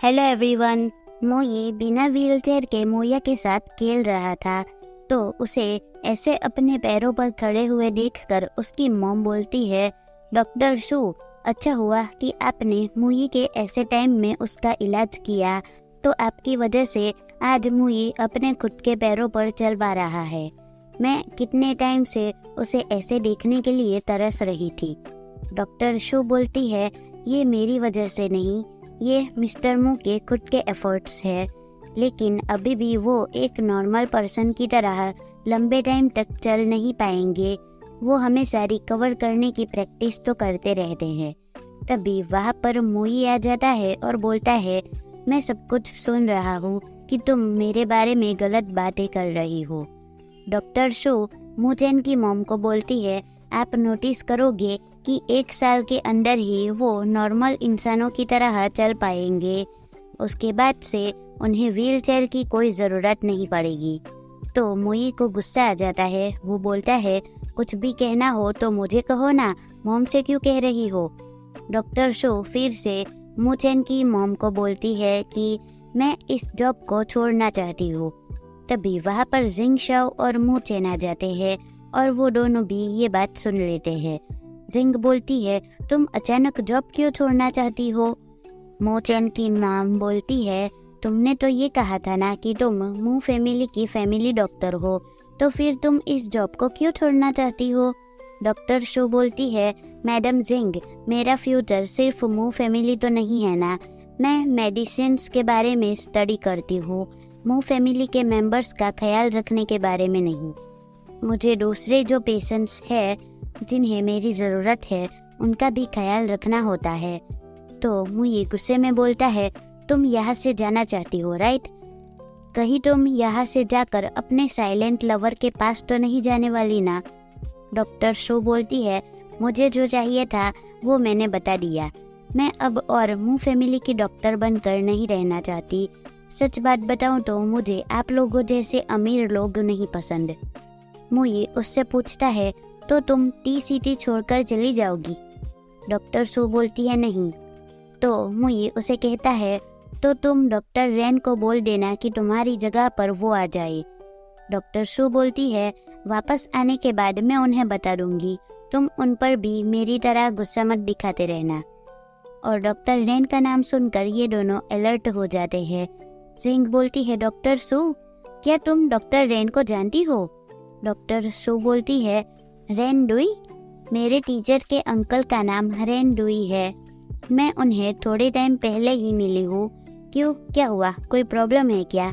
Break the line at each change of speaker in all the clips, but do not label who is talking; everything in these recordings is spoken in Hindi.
Hello everyone. मोई बिना व्हीलचेयर के मोया के साथ खेल रहा था, तो उसे ऐसे अपने पैरों पर खड़े हुए देखकर उसकी मॉम बोलती है, डॉक्टर शू, अच्छा हुआ कि आपने मुई के ऐसे टाइम में उसका इलाज किया, तो आपकी वजह से आज मुई अपने खुद के पैरों पर चल पा रहा है। मैं कितने टाइम से उसे ऐसे देखने के लिए तरस रही थी। डॉक्टर शू बोलती है, ये मेरी वजह से नहीं, ये मिस्टर मू के खुद के एफर्ट्स है, लेकिन अभी भी वो एक नॉर्मल पर्सन की तरह लंबे टाइम तक चल नहीं पाएंगे। वो हमेशा रिकवर करने की प्रैक्टिस तो करते रहते हैं। तभी वहाँ पर मोई आ जाता है और बोलता है, मैं सब कुछ सुन रहा हूँ कि तुम मेरे बारे में गलत बातें कर रही हो। डॉक्टर शू मूचेन की मॉम को बोलती है, आप नोटिस करोगे कि 1 साल के अंदर ही वो नॉर्मल इंसानों की तरह चल पाएंगे। उसके बाद से उन्हें व्हीलचेयर की कोई ज़रूरत नहीं पड़ेगी। तो मोई को गुस्सा आ जाता है। वो बोलता है, कुछ भी कहना हो तो मुझे कहो ना, मॉम से क्यों कह रही हो। डॉक्टर शो फिर से मूचेन की मॉम को बोलती है कि मैं इस जॉब को छोड़ना चाहती हूँ। तभी वहाँ पर जिंग शाओ और मूचेन आ जाते हैं और वो दोनों भी ये बात सुन लेते हैं। जिंग बोलती है, तुम अचानक जॉब क्यों छोड़ना चाहती हो। मोचेन की मॉम बोलती है, तुमने तो ये कहा था ना कि तुम मू फैमिली की फैमिली डॉक्टर हो, तो फिर तुम इस जॉब को क्यों छोड़ना चाहती हो। डॉक्टर शू बोलती है, मैडम जिंग, मेरा फ्यूचर सिर्फ मू फैमिली तो नहीं है ना, मैं मेडिसिन्स के बारे में स्टडी करती हूँ, मू फैमिली के मेंबर्स का ख्याल रखने के बारे में नहीं। मुझे दूसरे जो पेशेंट्स है जिन्हें मेरी ज़रूरत है उनका भी ख्याल रखना होता है। तो मुझे गुस्से में बोलता है, तुम यहाँ से जाना चाहती हो राइट, कहीं तुम यहाँ से जाकर अपने साइलेंट लवर के पास तो नहीं जाने वाली ना। डॉक्टर शो बोलती है, मुझे जो चाहिए था वो मैंने बता दिया, मैं अब और मू फैमिली की डॉक्टर बनकर नहीं रहना चाहती। सच बात बताऊं तो मुझे आप लोगों जैसे अमीर लोग नहीं पसंद। मुई उससे पूछता है, तो तुम टी सिटी छोड़कर चली जाओगी। डॉक्टर सू बोलती है, नहीं। तो मुई उसे कहता है, तो तुम डॉक्टर रेन को बोल देना कि तुम्हारी जगह पर वो आ जाए। डॉक्टर सू बोलती है, वापस आने के बाद मैं उन्हें बता दूंगी, तुम उन पर भी मेरी तरह गुस्सा मत दिखाते रहना। और डॉक्टर रेन का नाम सुनकर ये दोनों अलर्ट हो जाते हैं। जिंग बोलती है, डॉक्टर सू, क्या तुम डॉक्टर रेन को जानती हो। डॉक्टर सू बोलती है, रेन डुई, मेरे टीचर के अंकल का नाम रेन डुई है, मैं उन्हें थोड़े टाइम पहले ही मिली हूँ। क्यों, क्या हुआ, कोई प्रॉब्लम है क्या।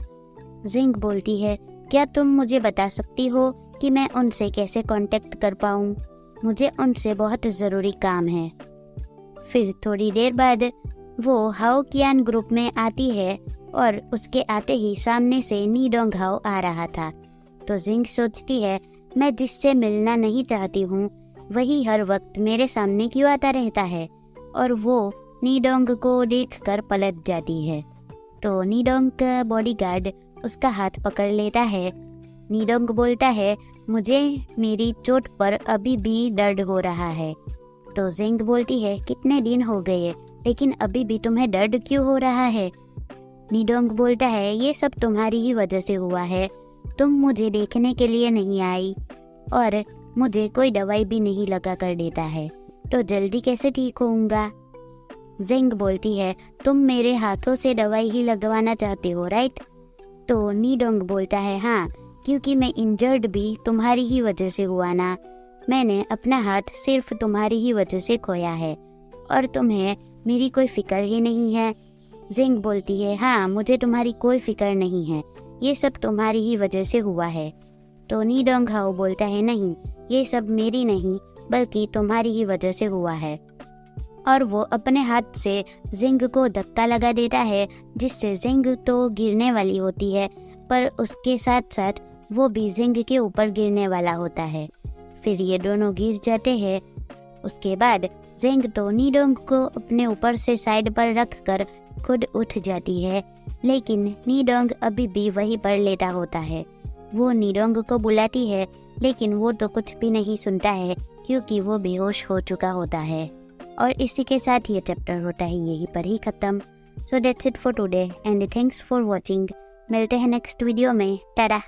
जिंग बोलती है, क्या तुम मुझे बता सकती हो कि मैं उनसे कैसे कांटेक्ट कर पाऊँ, मुझे उनसे बहुत ज़रूरी काम है। फिर थोड़ी देर बाद वो हाओ कियान ग्रुप में आती है और उसके आते ही सामने से नी डोंग हाओ आ रहा था। तो जिंग सोचती है, मैं जिससे मिलना नहीं चाहती हूँ वही हर वक्त मेरे सामने क्यों आता रहता है। और वो नीडोंग को देखकर पलट जाती है। तो नीडोंग का बॉडीगार्ड उसका हाथ पकड़ लेता है। नीडोंग बोलता है, मुझे मेरी चोट पर अभी भी दर्द हो रहा है। तो जिंग बोलती है, कितने दिन हो गए लेकिन अभी भी तुम्हें दर्द क्यों हो रहा है। नीडोंग बोलता है, ये सब तुम्हारी ही वजह से हुआ है, तुम मुझे देखने के लिए नहीं आई और मुझे कोई दवाई भी नहीं लगा कर देता है, तो जल्दी कैसे ठीक होऊंगा। जिंग बोलती है, तुम मेरे हाथों से दवाई ही लगवाना चाहते हो राइट। तो नीडोंग बोलता है, हाँ, क्योंकि मैं इंजर्ड भी तुम्हारी ही वजह से हुआ ना, मैंने अपना हाथ सिर्फ तुम्हारी ही वजह से खोया है और तुम्हें मेरी कोई फिक्र ही नहीं है। जिंग बोलती है, हाँ, मुझे तुम्हारी कोई फिक्र नहीं है, ये सब तुम्हारी ही वजह से हुआ है। तो नीडोंग हाओ बोलता है, नहीं, ये सब मेरी नहीं बल्कि तुम्हारी ही वजह से हुआ है। और वो अपने हाथ से जिंग को धक्का लगा देता है, जिससे जिंग तो गिरने वाली होती है, पर उसके साथ साथ वो भी जिंग के ऊपर गिरने वाला होता है। फिर ये दोनों गिर जाते हैं। उसके बाद जिंग तो नीडोंग को अपने ऊपर से साइड पर रखकर खुद उठ जाती है, लेकिन नीडोंग अभी भी वहीं पर लेटा होता है। वो नीडोंग को बुलाती है, लेकिन वो तो कुछ भी नहीं सुनता है क्योंकि वो बेहोश हो चुका होता है। और इसी के साथ ये चैप्टर होता है यहीं पर ही ख़त्म। So that's it for today and thanks for watching. मिलते हैं नेक्स्ट वीडियो में। टाटा।